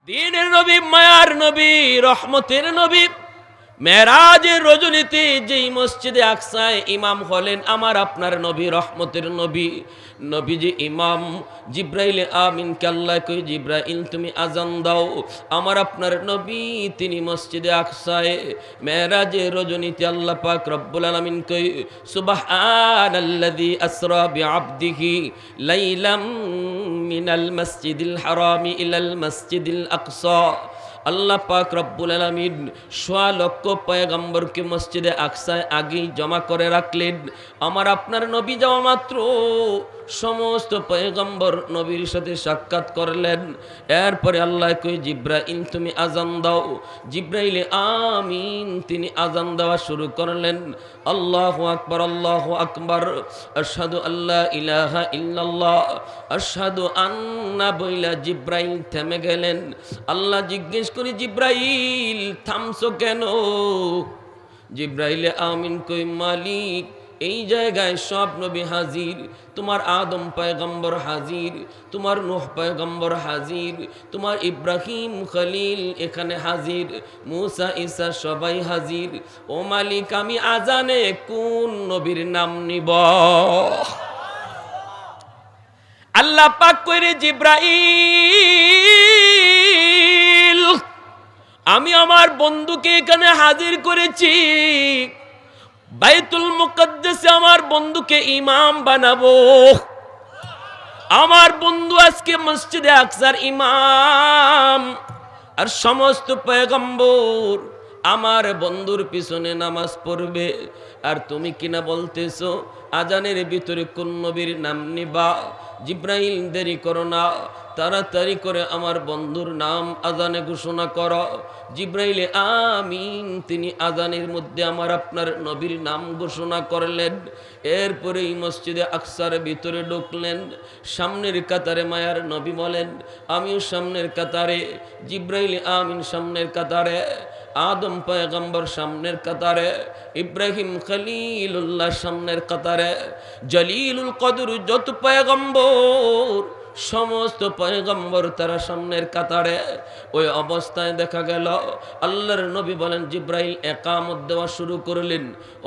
দ্বীনের নবী, মায়ার নবী, রহমতের নবী, মেরাজের রজনীতে যেই মসজিদে আকসায় ইমাম হলেন আমার আপনার নবী, রহমতের নবী, নবীজি ইমাম। জিব্রাইল আমিনকে আল্লাহ কই, জিব্রাইল তুমি আজান দাও। আমার আপনার নবী তিনি মসজিদে আকসায় মেরাজের রজনীতে আল্লাহ পাক রব্বুল আলামিন কই, সুবহানাল্লাযী আসরা বিআবদিহি লাইলাম মিনাল মসজিদিল হারামি ইলাল মসজিদিল আকসা। আল্লাহ পাক রব্বুল আলামিন ১০০ লক্ষ পয়গম্বরকে মসজিদে আকসায় আগেই জমা করে রাখলেন। আমার আপনার নবী যাওয়া মাত্র সমস্ত পয়গম্বর নবীর সাথে সাক্ষাৎ করলেন। এরপরে আল্লাহ কই, জিব্রাইল তুমি আজান দাও। জিব্রাইল আমিন তিনি আজান দেওয়া শুরু করলেন। আল্লাহু আকবার, আল্লাহু আকবার, আশহাদু আল্লা ইলাহা ইল্লাল্লাহ, আশহাদু আন্না বইলা জিব্রাইল থেমে গেলেন। আল্লাহ জিজ্ঞেস করি, জিব্রাইল থামছো কেন? জিব্রাইল আমিন কই, মালিক এই জায়গায় সব নবী হাজির, তোমার আদম পয়গম্বর হাজির, তোমার নূহ পয়গম্বর হাজির, তোমার ইব্রাহিম খলিল এখানে হাজির, মুসা ঈসা সবাই হাজির। ও মালিক আমি আজানে কোন নবীর নাম নিব? আল্লাহ পাক কইরে, জিব্রাইল আমি আমার বন্ধুকে এখানে হাজির করেছি, বাইতুল মুকদ্দাসে আমার বন্ধুকে ইমাম বানাবো। আমার বন্ধু আজকে মসজিদে আকসার ইমাম, আর সমস্ত পয়গম্বর আমার বন্ধুর পিছনে নামাজ পড়বে। আর তুমি কিনা বলতেছো আজানের ভিতরে কোন নবীর নাম নিবা? জিব্রাইল দেরি করো না, তাড়াতাড়ি করে আমার বন্ধুর নাম আজানে ঘোষণা করো। জিব্রাইল আমিন তিনি আজানের মধ্যে আমার আপনার নবীর নাম ঘোষণা করলেন। এরপরে এই মসজিদে আকসার ভিতরে ঢুকলেন। সামনের কাতারে মায়ার নবী বলেন, আমিও সামনের কাতারে, জিব্রাইল আমিন সামনের কাতারে, আদম পয়গম্বর সামনের কাতারে, ইব্রাহিম খলিলুল্লাহ সামনের কাতারে, জলিলুল কদর যত পয়গম্বর সমস্ত পয়গম্বর তারা সামনের কাতারে। ওই অবস্থায় দেখা গেল আল্লাহর নবী বলেন, জিব্রাইল একামত দেওয়া শুরু করলেন,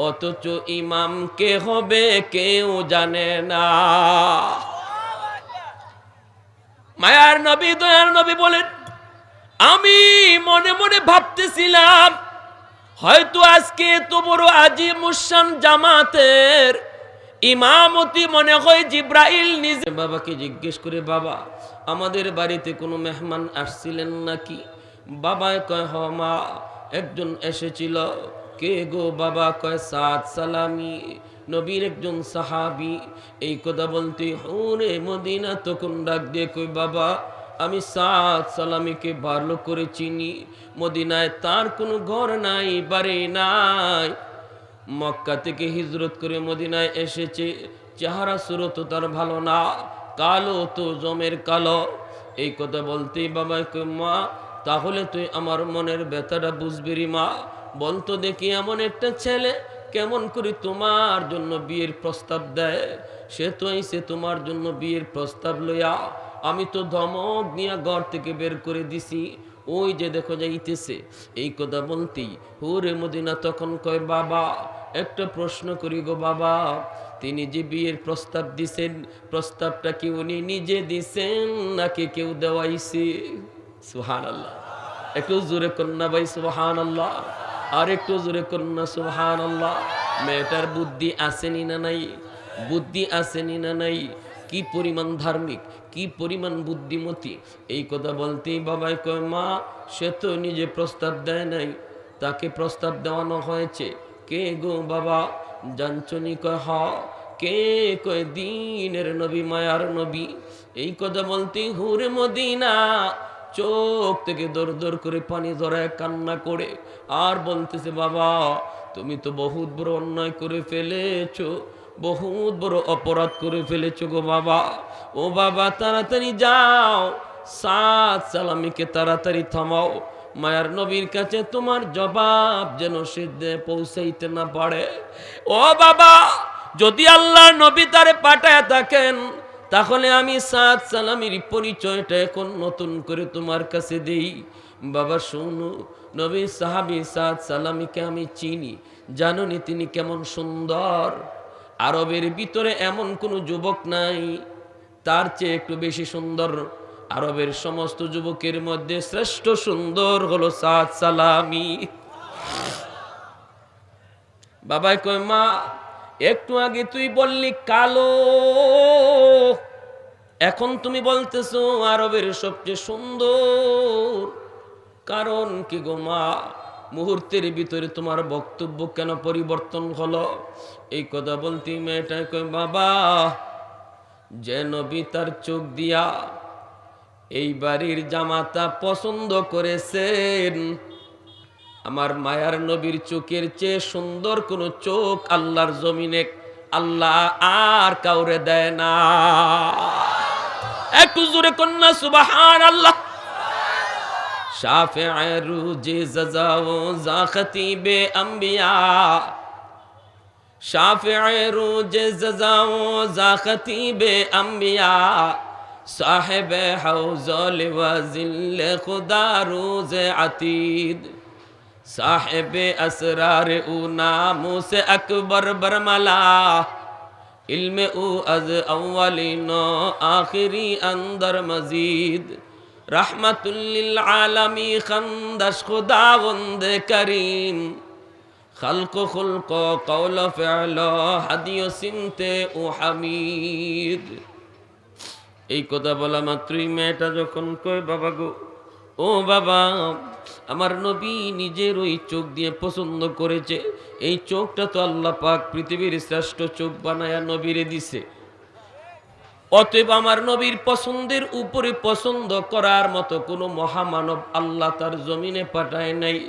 অথচ ইমাম কে হবে কেউ জানে না। মায়ার নবী, দয়ার নবী বলেন, আমি মনে মনে ভাবতেছিলাম হয়তো আজকে এত বড় আজিমুশান জামাতের ইমামতি মনে হয় জিব্রাইল নিজে। বাবাকে জিজ্ঞেস করে, বাবা আমাদের বাড়িতে কোনো মেহমান আসছিলেন নাকি? বাবা কয়, হ মা একজন এসেছিল। কে গো বাবা? কয় সাদ সালামি, নবীর একজন সাহাবী। এই কথা বলতে হুরে মদিনা তখন ডাক দিয়ে কই, বাবা আমি সাদ সালামিকে ভালো করে চিনি, মদিনায় তার কোনো ঘর নাই, বাড়ি নাই, মক্কা থেকে হিজরত করে মদিনায় এসেছে, চেহারা সুরত তার ভালো না, কালো তো জমের কালো। এই কথা বলতেই বাবা কই, মা তাহলে তুই আমার মনের ব্যথাটা বুঝবি রে মা। বলতো দেখি এমন একটা ছেলে কেমন করে তোমার জন্য বিয়ের প্রস্তাব দেয়? সে তো এসে তোমার জন্য বিয়ের প্রস্তাব লইয়া, আমি তো ধমক নিয়ে ঘর থেকে বের করে দিছি, ওই যে দেখো যাইতেছে। এই কথা বলতেই হুরে মদিনা তখন কয়, বাবা একটা প্রশ্ন করি গো বাবা, তিনি যে বিয়ের প্রস্তাব দিছেন, প্রস্তাবটা কি উনি নিজে দিছেন নাকি কেউ দেওয়াইছে? সুবহানাল্লাহ। একটু জোরে কন্যা ভাই সুবহানাল্লাহ, আর একটু জোরে কন্যা সুবহানাল্লাহ। মেয়েটার বুদ্ধি আসেনি না নাই? বুদ্ধি আসেনি না নাই? কি পরিমাণ ধার্মিক, কি পরিমাণ বুদ্ধিমতী। এই কথা বলতেই বাবাই কয়, মা সে তো নিজে প্রস্তাব দেয় নাই, তাকে প্রস্তাব দেওয়ানো হয়েছে। কে গো বাবা জানছনি? কয় হ। কে? কয় দ্বীনের নবী, মায়ার নবী। এই কথা বলতেই হুরে মদিনা চোখ থেকে দর দর করে পানি ধরায় কান্না করে আর বলতেছে, বাবা তুমি তো বহুত বড় অন্যায় করে ফেলেছো, বহুত বড় অপরাধ করে ফেলেছো গো বাবা। ও বাবা তাড়াতাড়ি যাও, সাদ সালামিকে তাড়াতাড়ি থামাও, মায়ার নবীর কাছে তোমার জবাব যেন সে পৌঁছাইতে না পারে। ও বাবা যদি আল্লাহ নবী তারে পাঠায় থাকেন তাহলে আমি সাদ সালামির পরিচয়টা এখন নতুন করে তোমার কাছে দেই। বাবা শোনো, নবী সাহাবী সাদ সালামিকে আমি চিনি, জানুনি তিনি কেমন সুন্দর। আরবের ভিতরে এমন কোনো যুবক নাই তার চেয়ে একটু বেশি সুন্দর। আরবের সমস্ত যুবকের মধ্যে শ্রেষ্ঠ সুন্দর হলো সাদ সালামি। বাবাই কয়, মা একটু আগে তুই বললি কালো, এখন তুমি বলতেছো আরবের সবচেয়ে সুন্দর, কারণ কি গো মা? মুহূর্তের ভিতরে তোমার বক্তব্য কেন পরিবর্তন হলো? এই কথা বলতে মেয়েটা কয়, বাবা যে নবী তার চোখ দিয়া এই বাড়ির জামাতা পছন্দ করেছেন, আমার মায়ার নবীর চোখের চেয়ে সুন্দর কোন চোখ আল্লাহর জমিনে আল্লাহ আর কাউরে দেয় না। একটু জোরে কন্যা সুবহানাল্লাহ। শাফিঈ রুজি জাযাও যা খতিবে আম্বিয়া, শাফিঈ রুজি জাযাও যা খতিবে আম্বিয়া, সাহেবে হাউজল ওয়াজিল খুদা রোজ আতীদ, साहिबे असरार ऊ नामो से अकबर बरमला, इल्मे ऊ अज अव्वलिनो आखिरी अंदर मजीद, रहमतुल्लिल आलमी खंदश खुदावंद करीम, खल्को खुल्को कौल फ़िअलो हदियो सिमते ऊ हमीद। এই কথা বলা মাত্রই মেয়েটা যখন কয়, বাবা গো, ও বাবা, আমার নবী নিজের ওই চোখ দিয়ে পছন্দ করেছে, এই চোখটা তো আল্লাহ পাক পৃথিবীর শ্রেষ্ঠ চোখ বানায়া নবীরে দিছে, অতএব আমার নবীর পছন্দের উপরে পছন্দ করার মতো কোনো মহামানব আল্লাহ তার জমিনে পাঠায় নাই।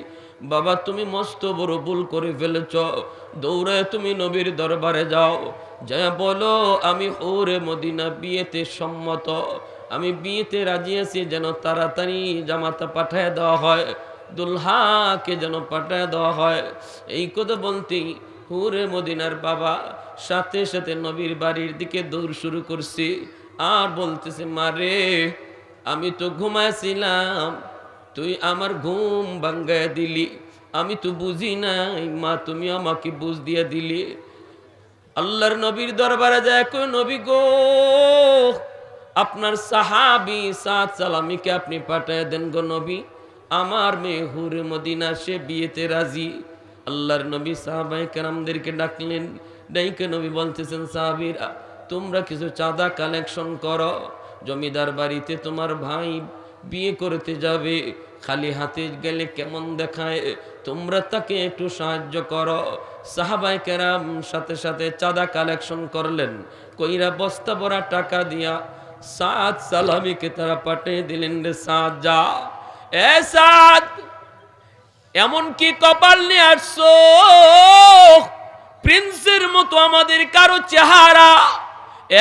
বাবা তুমি মস্ত বড় ভুল করে ফেলেছ, দৌড়ায় তুমি নবীর দরবারে যাও, যা বলো আমি হুরে মদিনা বিয়েতে সম্মত, আমি বিয়েতে রাজি আছি, যেন তাড়াতাড়ি জামাতা পাঠায় দেওয়া হয়, দুলহাকে যেন পাঠায় দেওয়া হয়। এই কথা বলতেই হুরে মদিনার বাবা সাথে সাথে নবীর বাড়ির দিকে দৌড় শুরু করছে আর বলতেছে, মারে আমি তো ঘুমাইছিলাম, তুই আমার ঘুম ভাঙ্গায় দিলি, আমি তো বুঝি নাই মা, তুমি আমাকে বুঝ দিয়ে দিলি। আল্লাহর নবীর দরবারে যায়, কই নবী গো, আপনার সাহাবী সাদ সালামিকে আপনি পাঠায় দেন গো নবী, আমার মেয়ে হুরে মদিনা সে বিয়েতে রাজি। আল্লাহর নবী সাহাবায়ে কেরামদেরকে ডাকলেন, ডাইকে নবী বলতেছেন, সাহাবীরা তোমরা কিছু চাঁদা কালেকশন করো, জমিদার বাড়িতে তোমার ভাই বিয়ে করতে যাবে, খালি হাতে গেলে কেমন দেখায়, তোমরা তাকে একটু সাহায্য করো। সাহাবায়ে কেরাম সাথে সাথে চাঁদা কালেকশন করলেন, কইরা বস্তা ভরা টাকা দিয়া সাদ সালামিকে তারা পাঠিয়ে দিলেন, রে সাদ যা, এ সাদ এমন কি কপাল নিয়ে আসছো, প্রিন্সের মতো আমাদের কারো চেহারা,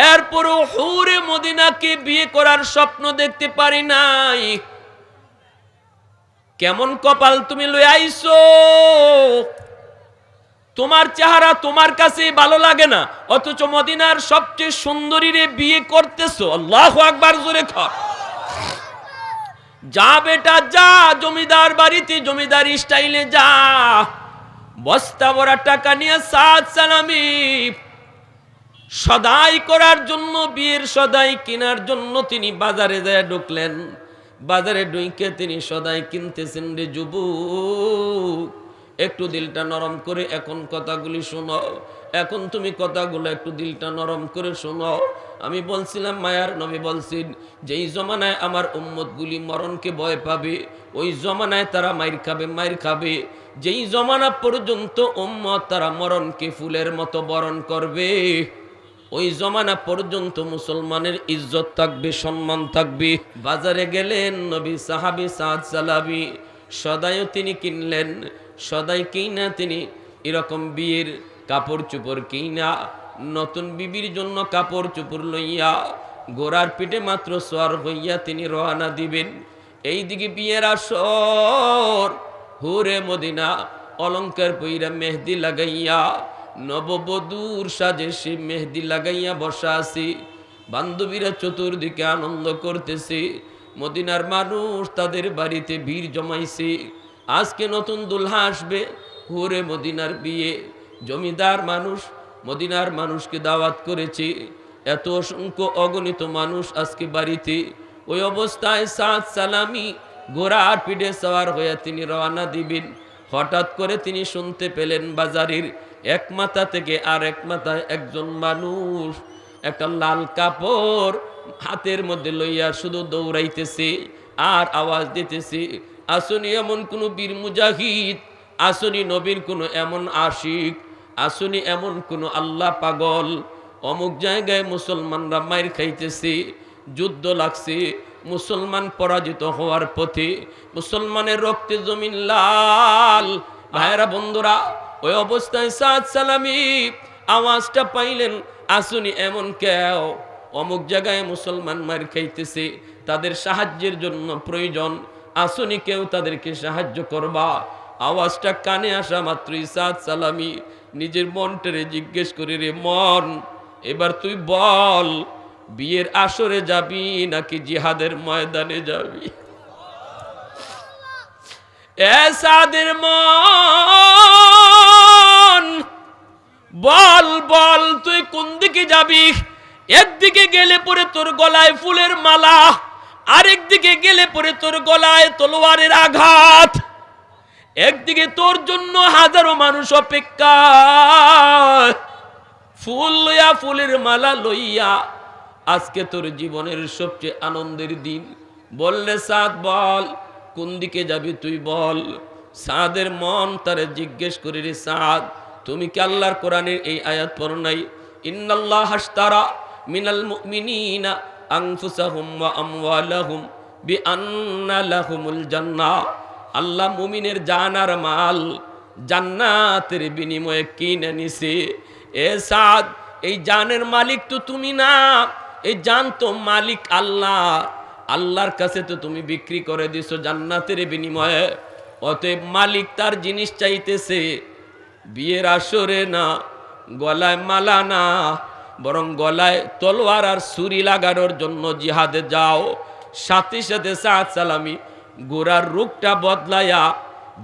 এরপরও হুরে মদিনাকে বিয়ে করার স্বপ্ন দেখতে পারি নাই, কেমন কপাল তুমি লই আইছো, তোমার চেহারা তোমার কাছে ভালো লাগে না, অথচ মদিনার সবচেয়ে সুন্দরীরে বিয়ে করতেছো। আল্লাহু আকবার, জোরে কর। যা বেটা যা, জমিদার বাড়িতে জমিদার স্টাইলে যা, বস্তা ভরা টাকা নিয়ে সাদ সালামি সদাই করার জন্য, বিয়ের সদাই কেনার জন্য তিনি বাজারে যায় ঢুকলেন। বাজারে ঢুকে তিনি সদাই কিনতেছেন। রে যুবক, একটু দিলটা নরম করে এখন কথাগুলি শোনো, এখন তুমি কথাগুলো একটু দিলটা নরম করে শোনো। আমি বলছিলাম মায়ার নবী বলছেন, যেই জমানায় আমার উম্মতগুলি মরণকে ভয় পাবে, ওই জমানায় তারা মাইর খাবে, মাইর খাবে। যেই জমানা পর্যন্ত উম্মত তারা মরণকে ফুলের মতো বরণ করবে, ওই জমানা পর্যন্ত মুসলমানের ইজ্জত থাকবে, সম্মান থাকবে। বাজারে গেলেন নবী সাহাবী সাদ সালামি, সদাইও তিনি কিনলেন। সদাই কিনা তিনি এরকম বিয়ের কাপড় চোপড় কিনা, নতুন বিবির জন্য কাপড় চোপড় লইয়া গোড়ার পিঠে মাত্র সোয়ার হইয়া তিনি রওনা দিবেন। এইদিকে বিয়ের আসর, হুরে মদিনা অলঙ্কার পইরা মেহেদি লাগাইয়া, নববধূর সাজে সে মেহেদি লাগাইয়া বসা আছি। বান্ধবীরা চতুর্দিকে আনন্দ করতেছে, মদিনার মানুষ তাদের বাড়িতে ভিড় জমাইছে। আজকে নতুন দুলহা আসবে, হুরে মদিনার বিয়ে। জমিদার মানুষ মদিনার মানুষকে দাওয়াত করেছে, এত অসংখ্য অগণিত মানুষ আজকে বাড়িতে। ওই অবস্থায় সাদ সালামি ঘোড়ার পিঠে সওয়ার হয়ে তিনি রওনা দিবেন। হঠাৎ করে তিনি শুনতে পেলেন বাজারের এক মাথা থেকে আর এক মাথায় একজন মানুষ একটা লাল কাপড় হাতের মধ্যে লইয়া শুধু দৌড়াইতেছে আর আওয়াজ দিতেছে, আসনি এমন কোন বীর মুজাহিদ, আসনি নবীর কোন এমন আশিক, আসনি এমন কোন আল্লাহ পাগল। অমুক জায়গায় মুসলমানরা মাইর খাইতেছে, যুদ্ধ লাগছে, মুসলমান পরাজিত হওয়ার পথে, মুসলমানের রক্তে জমিন লাল। ভাইরা বন্ধুরা, ওই অবস্থায় সাদ সালামি আওয়াজটা পাইলেন, আসুনি এমন কেউ, অমুক জায়গায় মুসলমান মার খাইতেছে, তাদের সাহায্যের জন্য প্রয়োজন, আসুনি কেউ তাদেরকে সাহায্য করবা। আওয়াজটা কানে আসা মাত্রই সাদ সালামি নিজের মনটারে জিজ্ঞেস করে, রে মন, এবার তুই বল, বিয়ের আসরে যাবি নাকি জিহাদের ময়দানে যাবি? এ সাদের মন, বল বল, তুই কোন দিকে যাবি? একদিকে গেলে পরে তোর গলায় ফুলের মালা, আরেক দিকে গেলে পরে তোর গলায় তলোয়ারের আঘাত, একদিকে তোর জন্য হাজারো মানুষ অপেক্ষা, ফুল লইয়া ফুলের মালা লইয়া। আজকে তোর জীবনের সবচেয়ে আনন্দের দিন। বললে সাদ, বল কোন দিকে যাবি তুই বল। সাদের মন তারে জিজ্ঞেস করে, রে সাদ, তুমি কি আল্লাহর কোরআনের এই আয়াত পড়ো নাই? ইন্নাল্লাহ আশতারা মিনাল মুমিনিনা আনফুসাহুম ওয়া আমওয়ালাহুম বিআন্না লাহুমুল জান্নাহ। আল্লাহ মুমিনের জান আর মাল জান্নাতের বিনিময়ে কিনে নিছে। এ সাদ, এই জানের মালিক তো তুমি না, এই জান তো মালিক আল্লাহ। আল্লাহর কাছে তো তুমি বিক্রি করে দিছো জান্নাতের বিনিময়ে। অতএব মালিক তার জিনিস চাইতেছে বিয়ের আসরে না, গলায় মালা না, বরং গলায় তলোয়ার আর ছুরি লাগানোর জন্য জিহাদে যাও। সাথে সাথে সাদ সালামি গোরার রূপটা বদলায়া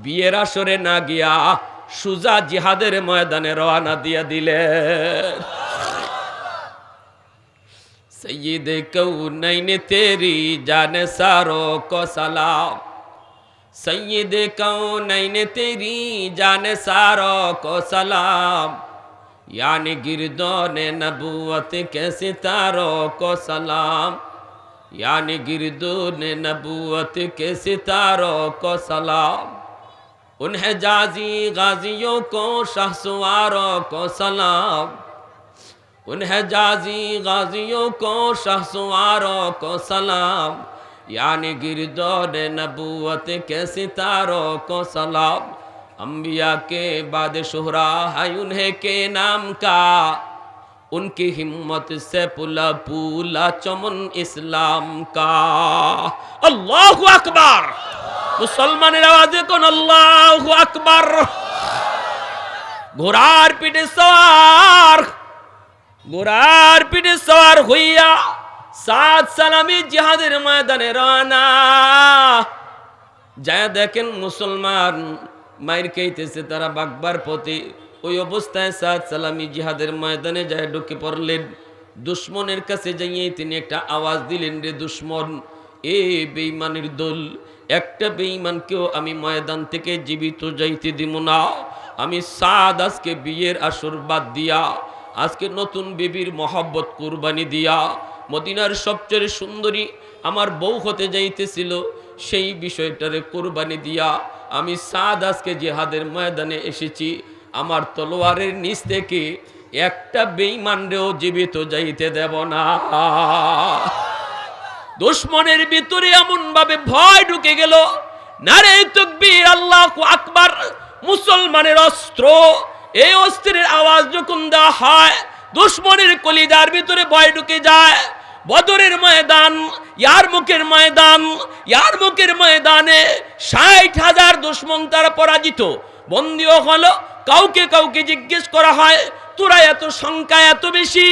বিয়ের আসরে না গিয়া সুজা জিহাদের ময়দানে রওনা দিয়া দিলেন। सैयद कौनैन तेरी जान सारो को सलाम, सैयद कौनैन तेरी जान सारो को सलाम, यानी गिरदोन नबूवत के सितारों को सलाम, यानी गिरदोन नबूवत के सितारों को सलाम, उन हिजाजी गाजियों को शाहसवारों को सलाम, उन हिजाजी गाजियों को शाहसवारों को सलाम, यानी गिरदोन नबूवत के सितारों को सलाम, अंबिया के बाद शुहरा है उन्हें के नाम का, उनकी हिम्मत से पुला पुला चमन इस्लाम का। अल्लाहु अकबर, मुसलमाনের आवाजे কোন আল্লাহু আকবার। ঘোড়ার পিঠে সওয়ার, ঘোড়ার পিঠে সওয়ার হইয়া সাদ সালামি জিহাদের ময়দানে রওনা। যায় দেখেন মুসলমান মাইর খাইতেছে, তারা বাগবার পথে। ওই অবস্থায় সাদ সালামি জিহাদের ময়দানে যায় ঢুকে পড়লেন। দুশ্মনের কাছে যাইয়ে তিনি একটা আওয়াজ দিলেন, রে দুশ্মন, এ বেঈমানের দল, একটা বেঈমানকেও আমি ময়দান থেকে জীবিত যাইতে দিব না। আমি সাদ আজকে বিয়ের আসর বাদ দিয়া, আজকে নতুন বিবির মহব্বত কুরবানি দিয়া, মদিনার সবচেয়ে সুন্দরী আমার বউ হতে যাইতেছিল, সেই বিষয়টারে কুরবানি দিয়া আমি সাদ আজকে জিহাদের ময়দানে এসেছি। আমার তলোয়ারের নিচ থেকে একটা বেঈমানরেও জীবিত যাইতে দেব না। দুশ্মনের ভিতরে এমন ভাবে ভয় ঢুকে গেল, নারে তাকবীর, আল্লাহু আকবার। মুসলমানের অস্ত্র, এই অস্ত্রের আওয়াজ যখন দেওয়া হয়, দুশ্মনের কলিজার ভিতরে ভয় ঢুকে যায়। বদরের ময়দান, ইয়ারমুকের ময়দান, ইয়ারমুকের ময়দানে ৬০,০০০ দুশ্মন তারা পরাজিত, বন্দীও হলো। কাউকে কাউকে জিজ্ঞেস করা হয়, তোরা এত সংখ্যা এত বেশি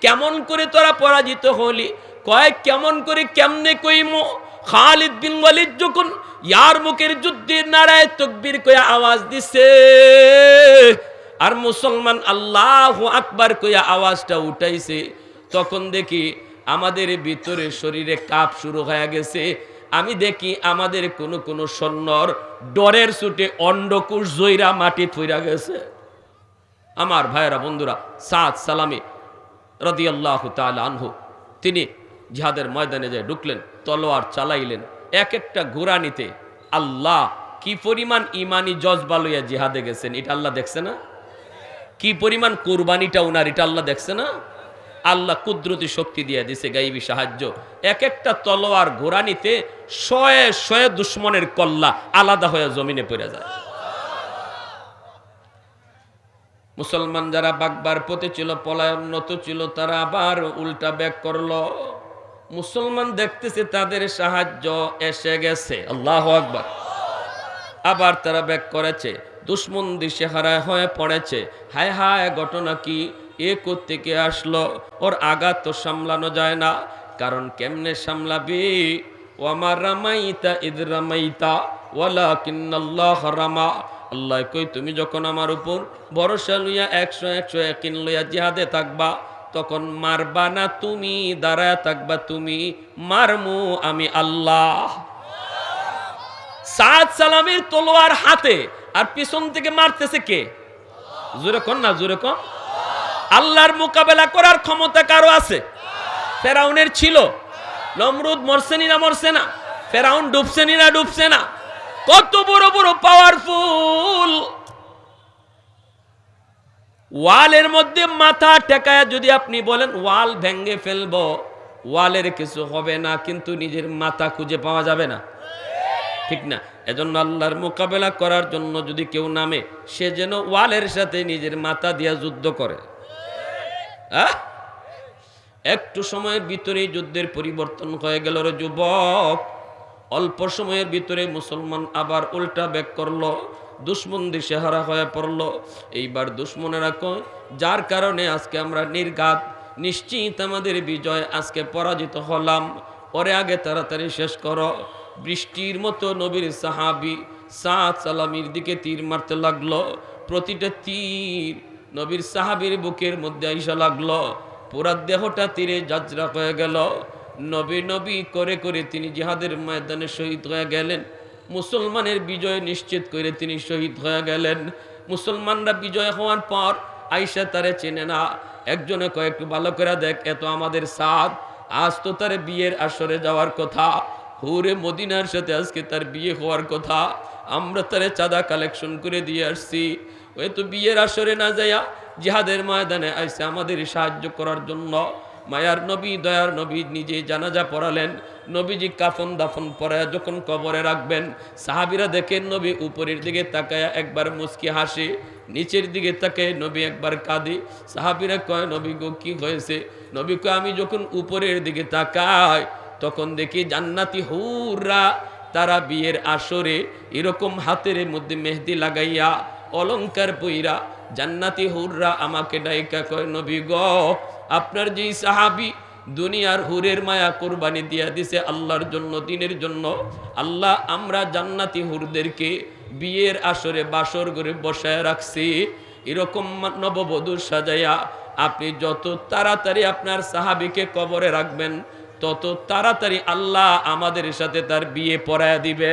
কেমন করে তোরা পরাজিত হলি? কয় কেমন করে, কেমনে কইমো? খালিদ বিন ওয়ালিদ যখন ইয়ারমুকের যুদ্ধের নারায়ে তাকবীর কইয়া আওয়াজ দিছে, আর মুসলমান আল্লাহু আকবার কইয়া আওয়াজটা উঠাইছে, তখন দেখি আমাদের ভিতরে শরীরে কাঁপ শুরু হয়ে গেছে। আমি দেখি আমাদের কোন কোন সৈন্যর ডরের ছুটে অন্ডকুশ জইরা মাটি থইরা গেছে। আমার ভাইয়েরা, বন্ধুরা, সাদ সালামি রাদিয়াল্লাহু তাআলা আনহু তিনি জিহাদের ময়দানে যায় ঢুকলেন, তলোয়ার চালাইলেন। এক একটা ঘোড়া নিতে আল্লাহ কি পরিমাণ ইমানি জজবা লইয়া জিহাদে গেছেন, এটা আল্লাহ দেখছে না? কি পরিমাণ কুরবানিটা উনার, এটা আল্লাহ দেখছে না? আল্লাহ কুদরতি শক্তি দিয়ে দিছে, গাইবী সাহায্য। এক একটা তলোয়ার ঘোড়া নিতে শয়ে শয়ে দুশ্মনের কল্লা আলাদা হয়ে জমিনে পড়ে যায়। মুসলমান যারা বাগবার পথে ছিল, পলায়নত ছিল, তারা আবার উল্টা ব্যাক করলো। মুসলমান দেখতেছে তাদের সাহায্য এসে গেছে, আল্লাহু আকবার। আবার তারা ব্যাক করেছে, দুশ্মন দিশেহারা হয়ে পড়েছে। হায় হায়, ঘটনা কি? এ কোত্থেকে আসলো? ওর আঘাত তো সামলানো যায় না। কারণ কেমনে সামলাবি? ওয়ামা রামাইতা ইদ রামাইতা ওয়ালাকিন্নাল্লাহ রামা। আল্লাহ কই, তুমি যখন আমার উপর ভরসা লইয়া 100 ইয়াকিন লইয়া জিহাদে থাকবা, তখন মারবা না তুমি, দাঁড়ায় থাকবা তুমি, মারমু আমি আল্লাহ। সাদ সালামের তলোয়ার হাতে, আর পিছন থেকে মারতেছে কে? জোরে কোন না, জোরে কোন। আল্লাহর মোকাবেলা করার ক্ষমতা কারো আছে? ফেরাউনের ছিল। নমরুদ মরছেনি না মরছে না? ফেরাউন ডুবছেনি না ডুবছে না? কত বড় বড় পাওয়ারফুল। ওয়ালের মধ্যে মাথা ঠেকায় যদি আপনি বলেন ওয়াল ভেঙে ফেলবো, ওয়ালের কিছু হবে না, কিন্তু নিজের মাথা খুঁজে পাওয়া যাবে না, ঠিক না? এজন্য আল্লাহর মোকাবেলা করার জন্য যদি কেউ নামে, সে যেন ওয়ালের সাথে নিজের মাথা দিয়া যুদ্ধ করে। একটু সময়ের ভিতরে যুদ্ধের পরিবর্তন হয়ে গেল রে যুবক। অল্প সময়ের ভিতরে মুসলমান আবার উল্টা ব্যাক করলো, দুশ্মন দিশেহারা হয়ে পড়লো। এইবার দুশ্মনেরা কয়, যার কারণে আজকে আমরা নির্ঘাত নিশ্চিত আমাদের বিজয়, আজকে পরাজিত হলাম, ওরে আগে তাড়াতাড়ি শেষ করো। বৃষ্টির মতো নবীর সাহাবী সাদ সালামির দিকে তীর মারতে লাগলো। প্রতিটা তীর নবীর সাহাবীর বুকের মধ্যে আইসা লাগলো, পুরা দেহটা তীরে জাজরা হয়ে গেল। নবী নবী করে করে তিনি জিহাদের ময়দানে শহীদ হয়ে গেলেন। মুসলমানের বিজয় নিশ্চিত করে তিনি শহীদ হয়ে গেলেন। মুসলমানরা বিজয় হওয়ার পর আয়েশা তারে চেনে না। একজনে কয়, একটু ভালো করে দেখ, এত আমাদের সাদ, আজ তো তার বিয়ের আসরে যাওয়ার কথা, হুরে মদিনার সাথে আজকে তার বিয়ে হওয়ার কথা, আমরা তারে চাঁদা কালেকশন করে দিয়ে আসছি। ওই তো বিয়ের আসরে না যাইয়া জিহাদের ময়দানে আইসে আমাদের সাহায্য করার জন্য। মায়ার নবী, দয়ার নবী নিজে জানাজা পড়ালেন। নবীজি কাফন দাফন পরায়া যখন কবরে রাখবেন, সাহাবীরা দেখেন নবী উপরের দিকে তাকায়া একবার মুচকি হাসে, নিচের দিকে তাকায় নবী একবার কাঁদে। সাহাবীরা কয়, নবী গো কি হয়েছে? নবী কয়, আমি যখন উপরের দিকে তাকাই তখন দেখি জান্নাতি হুররা তারা বিয়ের আসরে এরকম হাতের মধ্যে মেহেদি লাগাইয়া অলংকার পইরা জান্নাতি হুররা আমাকে ডাইকা কয়, নবী গো, আপনার যেই সাহাবী দুনিয়ার হুরের মায়া কোরবানি দিয়া দিছে আল্লাহর জন্য, দিনের জন্য, আল্লাহ আমরা জান্নাতি হুরদেরকে বিয়ের আসরে বাসর করে বসায় রাখছি। এরকম নববধূ সাজাইয়া আপনি যত তাড়াতাড়ি আপনার সাহাবীকে কবরে রাখবেন, তত তাড়াতাড়ি আল্লাহ আমাদের সাথে তার বিয়ে পড়ায় দিবে।